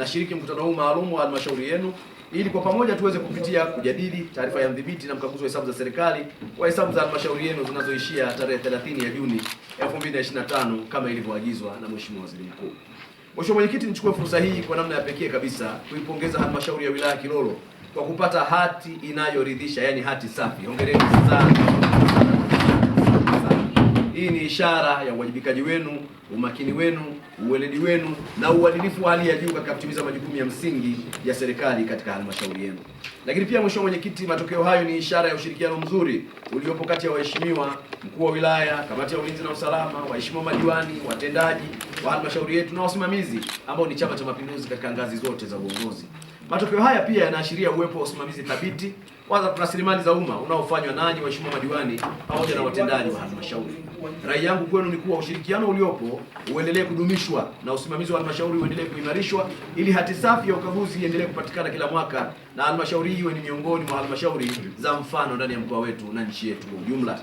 Nashiriki mkutano huu maalum wa halmashauri yenu ili kwa pamoja tuweze kupitia kujadili taarifa ya mdhibiti na mkaguzi wa hesabu za serikali wa hesabu za halmashauri yenu zinazoishia tarehe 30 ya Juni 2025 kama ilivyoagizwa na Mheshimiwa Waziri Mkuu. Mheshimiwa Mwenyekiti, nichukue fursa hii kwa namna ya pekee kabisa kuipongeza halmashauri ya wilaya Kilolo kwa kupata hati inayoridhisha, yani hati safi. Hongereni sana. Hii ni ishara ya uwajibikaji wenu, umakini wenu, uweledi wenu na uadilifu wa hali ya juu katika kutimiza majukumu ya msingi ya serikali katika halmashauri yenu. Lakini pia Mheshimiwa Mwenyekiti, matokeo hayo ni ishara ya ushirikiano mzuri uliopo kati ya waheshimiwa mkuu wa wilaya, kamati ya ulinzi na usalama, waheshimiwa madiwani, watendaji wa halmashauri yetu na wasimamizi ambao ni Chama cha Mapinduzi katika ngazi zote za uongozi. Matokeo haya pia yanaashiria uwepo wa usimamizi thabiti wa rasilimali za umma unaofanywa nanyi waheshimiwa madiwani pamoja na watendaji wa halmashauri. Rai yangu kwenu ni kuwa ushirikiano uliopo uendelee kudumishwa na usimamizi wa halmashauri uendelee kuimarishwa ili hati safi ya ukaguzi iendelee kupatikana kila mwaka na halmashauri iwe ni miongoni mwa halmashauri za mfano ndani ya mkoa wetu na nchi yetu kwa ujumla.